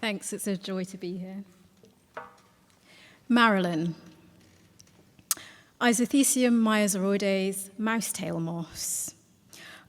Thanks, it's a joy to be here. Marilyn. Isothecium myazoroides, mousetail moss.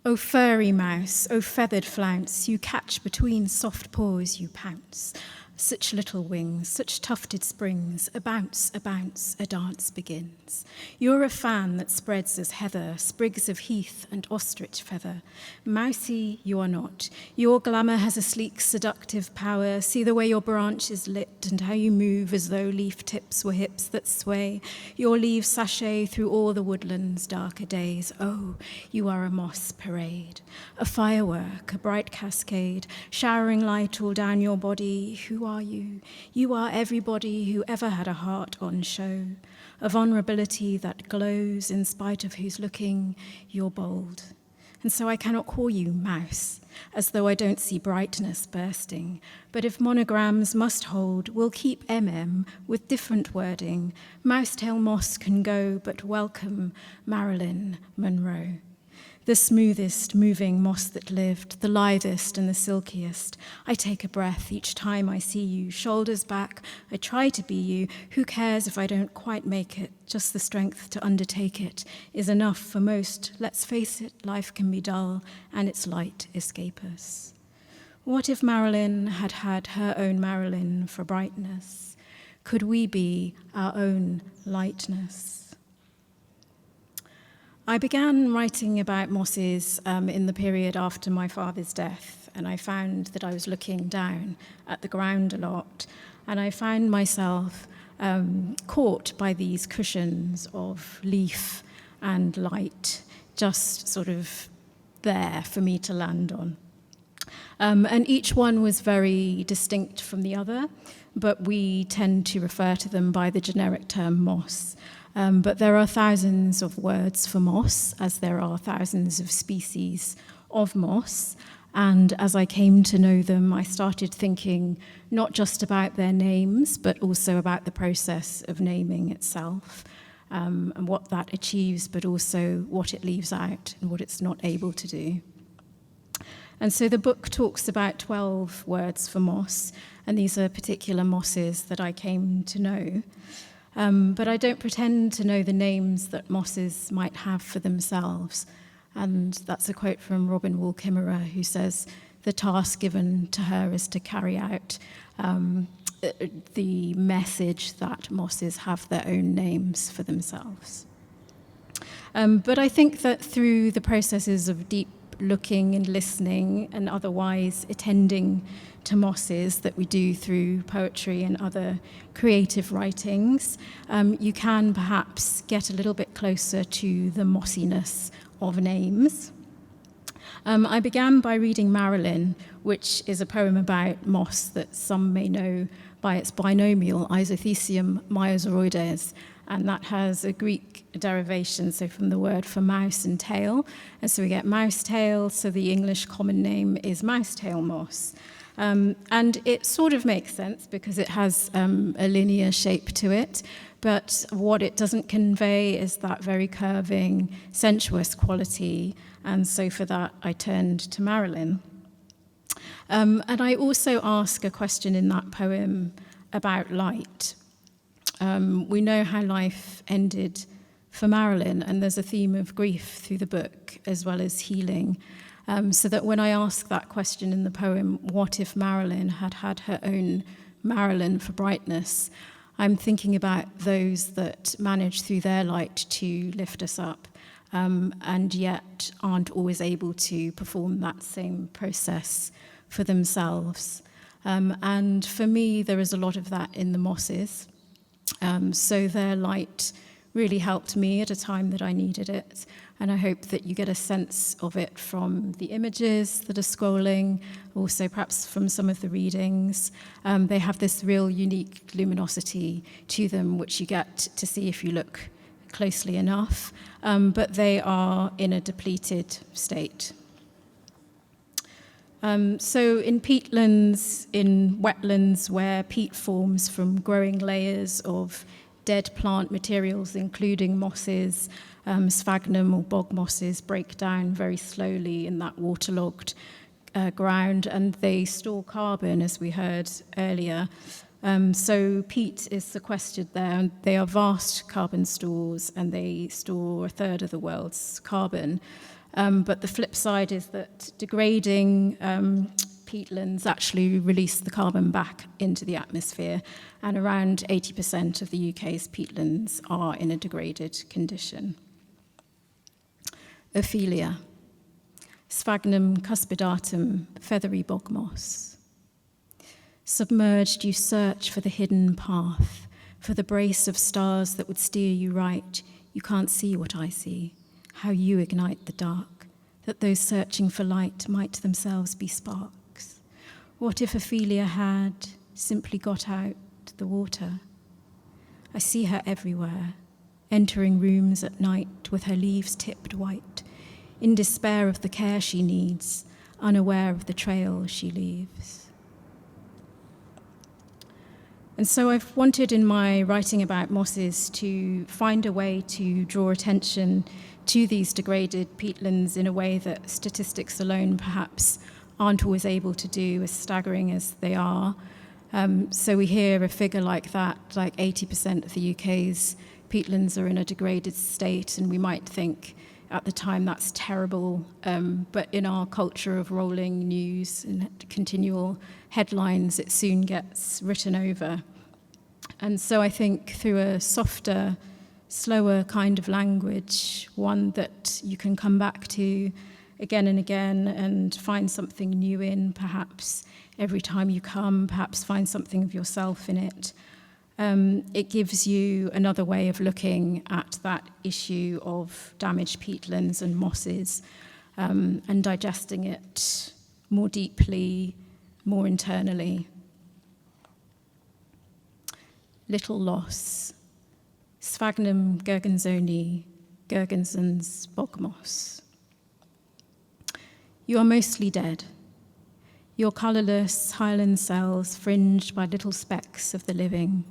O furry mouse, O feathered flounce, you catch between soft paws, you pounce. Such little wings, such tufted springs, a bounce, a dance begins. You're a fan that spreads as heather, sprigs of heath and ostrich feather. Mousy, you are not. Your glamour has a sleek, seductive power. See the way your branch is lit and how you move as though leaf tips were hips that sway. Your leaves sashay through all the woodland's darker days. Oh, you are a moss parade, a firework, a bright cascade, showering light all down your body. Who are you? You are everybody who ever had a heart on show, a vulnerability that glows in spite of who's looking. You're bold. And so I cannot call you mouse, as though I don't see brightness bursting. But if monograms must hold, we'll keep MM with different wording. Mousetail moss can go, but welcome Marilyn Monroe. The smoothest moving moss that lived, the lithest and the silkiest. I take a breath each time I see you, shoulders back, I try to be you. Who cares if I don't quite make it? Just the strength to undertake it is enough for most. Let's face it, life can be dull and its light escape us. What if Marilyn had had her own Marilyn for brightness? Could we be our own lightness? I began writing about mosses in the period after my father's death, and I found that I was looking down at the ground a lot, and I found myself caught by these cushions of leaf and light, just sort of there for me to land on. And each one was very distinct from the other, but we tend to refer to them by the generic term moss. But there are thousands of words for moss, as there are thousands of species of moss. And as I came to know them, I started thinking not just about their names, but also about the process of naming itself, and what that achieves, but also what it leaves out and what it's not able to do. And so the book talks about 12 words for moss, and these are particular mosses that I came to know. But I don't pretend to know the names that mosses might have for themselves. And that's a quote from Robin Wall Kimmerer, who says, the task given to her is to carry out the message that mosses have their own names for themselves. But I think that through the processes of deep looking and listening and otherwise attending to mosses that we do through poetry and other creative writings, you can perhaps get a little bit closer to the mossiness of names. I began by reading Marilyn, which is a poem about moss that some may know by its binomial, Isothecium myazoroides, and that has a Greek derivation, so from the word for mouse and tail. And so we get mousetail, so the English common name is mousetail moss. And it sort of makes sense because it has a linear shape to it, but what it doesn't convey is that very curving, sensuous quality, and so for that I turned to Marilyn. And I also ask a question in that poem about light. We know how life ended for Marilyn, and there's a theme of grief through the book as well as healing. So that when I ask that question in the poem, what if Marilyn had had her own Marilyn for brightness, I'm thinking about those that manage through their light to lift us up, and yet aren't always able to perform that same process for themselves. And for me, there is a lot of that in the mosses. So their light really helped me at a time that I needed it. And I hope that you get a sense of it from the images that are scrolling, also perhaps from some of the readings. They have this real unique luminosity to them, which you get to see if you look closely enough. But they are in a depleted state. So in peatlands, in wetlands where peat forms from growing layers of dead plant materials, including mosses, sphagnum or bog mosses, break down very slowly in that waterlogged ground, and they store carbon, as we heard earlier. So peat is sequestered there, and they are vast carbon stores, and they store a third of the world's carbon. But the flip side is that degrading peatlands actually release the carbon back into the atmosphere, and around 80% of the UK's peatlands are in a degraded condition. Ophelia, Sphagnum cuspidatum, feathery bog moss. Submerged, you search for the hidden path, for the brace of stars that would steer you right. You can't see what I see, how you ignite the dark, that those searching for light might themselves be sparks. What if Ophelia had simply got out the water? I see her everywhere, entering rooms at night with her leaves tipped white, in despair of the care she needs, unaware of the trail she leaves. And so I've wanted in my writing about mosses to find a way to draw attention to these degraded peatlands in a way that statistics alone perhaps aren't always able to do, as staggering as they are. So we hear a figure like that, like 80% of the UK's peatlands are in a degraded state, and we might think at the time that's terrible, but in our culture of rolling news and continual headlines, it soon gets written over. And so I think through a softer, slower kind of language, one that you can come back to again and again and find something new in, perhaps every time you come, perhaps find something of yourself in it. It gives you another way of looking at that issue of damaged peatlands and mosses, and digesting it more deeply, more internally. Little loss. Sphagnum gergensoni, Gergenson's bog moss. You are mostly dead. Your colourless hyaline cells fringed by little specks of the living.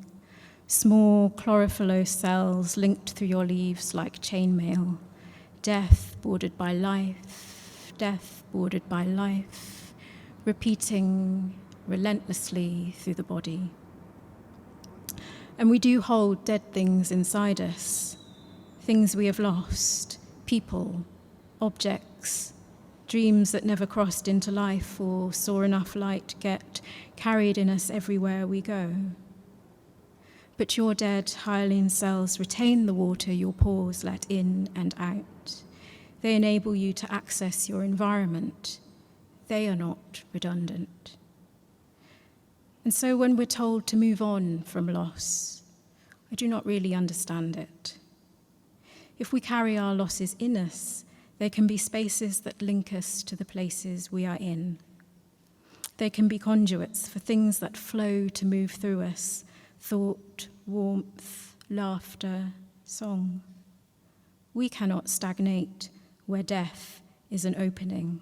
Small chlorophyllose cells linked through your leaves like chainmail. Death bordered by life, death bordered by life, repeating relentlessly through the body. And we do hold dead things inside us, things we have lost, people, objects, dreams that never crossed into life or saw enough light get carried in us everywhere we go. But your dead hyaline cells retain the water your pores let in and out. They enable you to access your environment. They are not redundant. And so when we're told to move on from loss, I do not really understand it. If we carry our losses in us, they can be spaces that link us to the places we are in. They can be conduits for things that flow to move through us, thought, warmth, laughter, song. We cannot stagnate where death is an opening.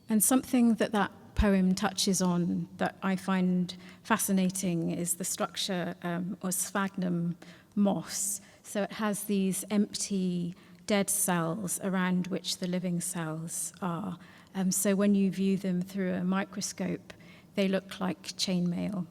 And something that poem touches on that I find fascinating is the structure of sphagnum moss. So it has these empty, dead cells around which the living cells are. So when you view them through a microscope, they look like chainmail.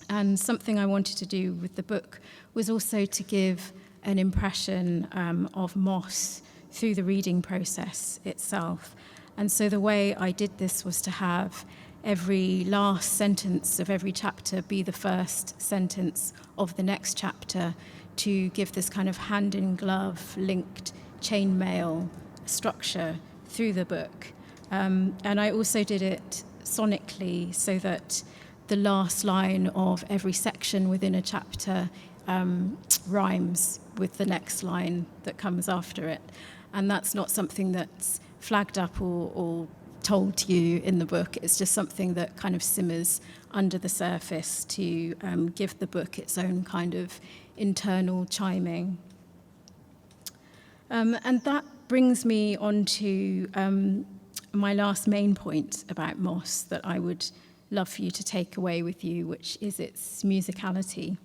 And something I wanted to do with the book was also to give an impression of moss through the reading process itself. And so the way I did this was to have every last sentence of every chapter be the first sentence of the next chapter, to give this kind of hand-in-glove linked chainmail structure through the book. And I also did it sonically so that the last line of every section within a chapter rhymes with the next line that comes after it. And that's not something that's flagged up or told to you in the book. It's just something that kind of simmers under the surface to give the book its own kind of internal chiming. And that brings me on to my last main point about moss that I would love for you to take away with you, which is its musicality.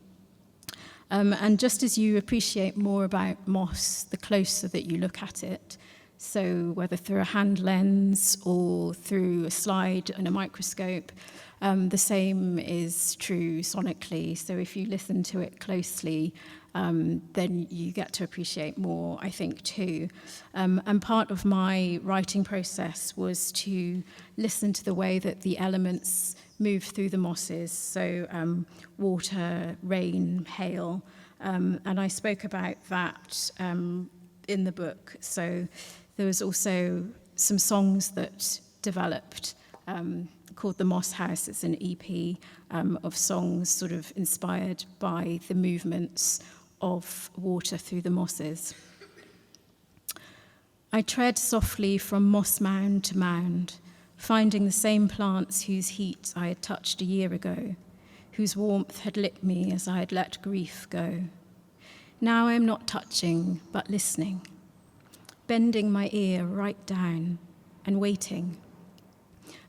And just as you appreciate more about moss the closer that you look at it, so whether through a hand lens or through a slide and a microscope, the same is true sonically. So if you listen to it closely, then you get to appreciate more, I think, too. And part of my writing process was to listen to the way that the elements move through the mosses, so water, rain, hail. And I spoke about that in the book. So there was also some songs that developed called The Moss House. It's an EP of songs sort of inspired by the movements of water through the mosses. I tread softly from moss mound to mound, finding the same plants whose heat I had touched a year ago, whose warmth had lit me as I had let grief go. Now I am not touching, but listening, bending my ear right down and waiting.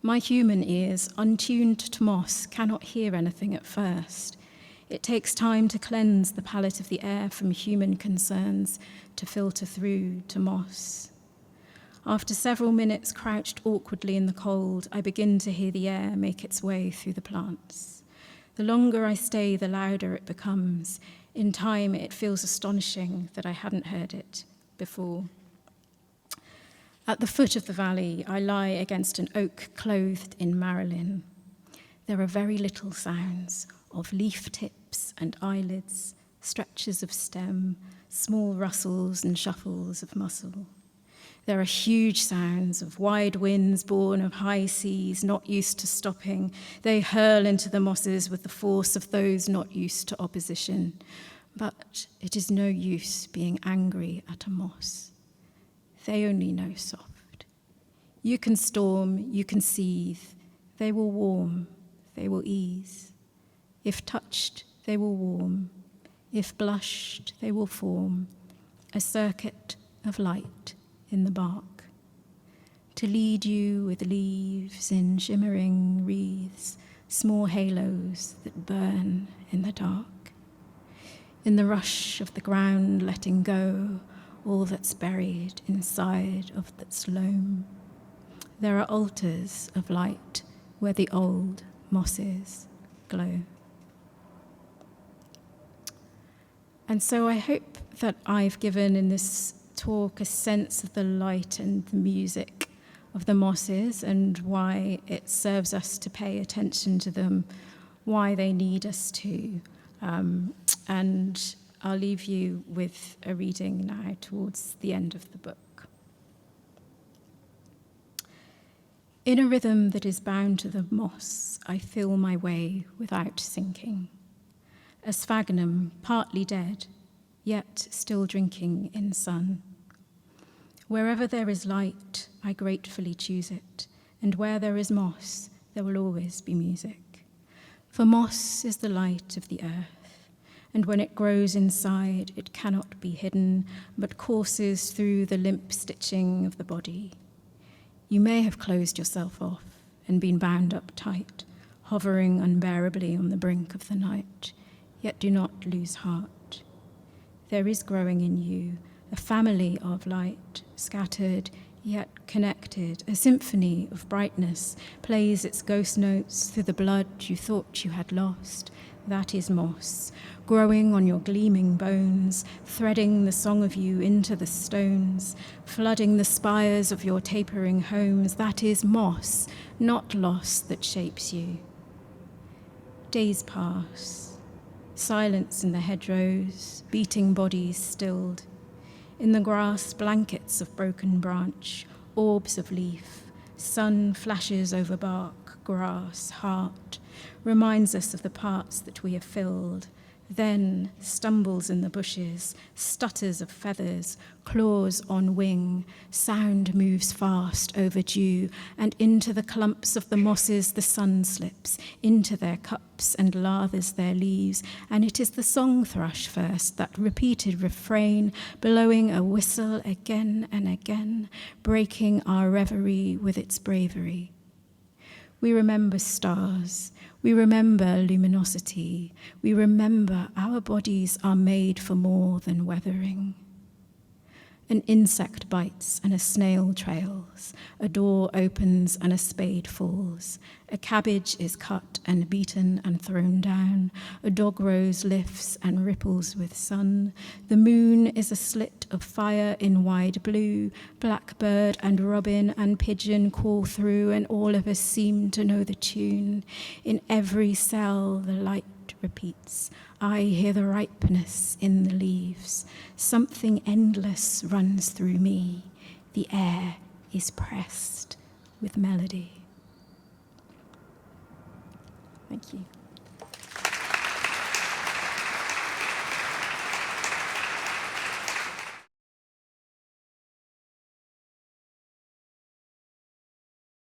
My human ears, untuned to moss, cannot hear anything at first. It takes time to cleanse the palate of the air from human concerns to filter through to moss. After several minutes crouched awkwardly in the cold, I begin to hear the air make its way through the plants. The longer I stay, the louder it becomes. In time, it feels astonishing that I hadn't heard it before. At the foot of the valley, I lie against an oak clothed in marylin. There are very little sounds of leaf tips and eyelids, stretches of stem, small rustles and shuffles of muscle. There are huge sounds of wide winds born of high seas not used to stopping. They hurl into the mosses with the force of those not used to opposition. But it is no use being angry at a moss. They only know soft. You can storm, you can seethe. They will warm, they will ease. If touched, they will warm. If blushed, they will form a circuit of light in the bark, to lead you with leaves in shimmering wreaths, small halos that burn in the dark. In the rush of the ground letting go all that's buried inside of that's loam, there are altars of light where the old mosses glow. And so I hope that I've given in this talk a sense of the light and the music of the mosses and why it serves us to pay attention to them, why they need us to. And I'll leave you with a reading now towards the end of the book. In a rhythm that is bound to the moss, I feel my way without sinking. A sphagnum partly dead, yet still drinking in sun. Wherever there is light, I gratefully choose it, and where there is moss, there will always be music. For moss is the light of the earth, and when it grows inside, it cannot be hidden, but courses through the limp stitching of the body. You may have closed yourself off and been bound up tight, hovering unbearably on the brink of the night, yet do not lose heart. There is growing in you a family of light, scattered yet connected. A symphony of brightness plays its ghost notes through the blood you thought you had lost. That is moss, growing on your gleaming bones, threading the song of you into the stones, flooding the spires of your tapering homes. That is moss, not loss, that shapes you. Days pass, silence in the hedgerows, beating bodies stilled. In the grass, blankets of broken branch, orbs of leaf, sun flashes over bark, grass, heart, reminds us of the parts that we have filled, then stumbles in the bushes, stutters of feathers, claws on wing, sound moves fast over dew, and into the clumps of the mosses the sun slips, into their cups and lathers their leaves, and it is the song thrush first, that repeated refrain, blowing a whistle again and again, breaking our reverie with its bravery. We remember stars, We remember luminosity. We remember our bodies are made for more than weathering. An insect bites and a snail trails. A door opens and a spade falls. A cabbage is cut and beaten and thrown down. A dog rose lifts and ripples with sun. The moon is a slit of fire in wide blue. Blackbird and robin and pigeon call through, and all of us seem to know the tune. In every cell the light repeats. I hear the ripeness in the leaves. Something endless runs through me. The air is pressed with melody. Thank you.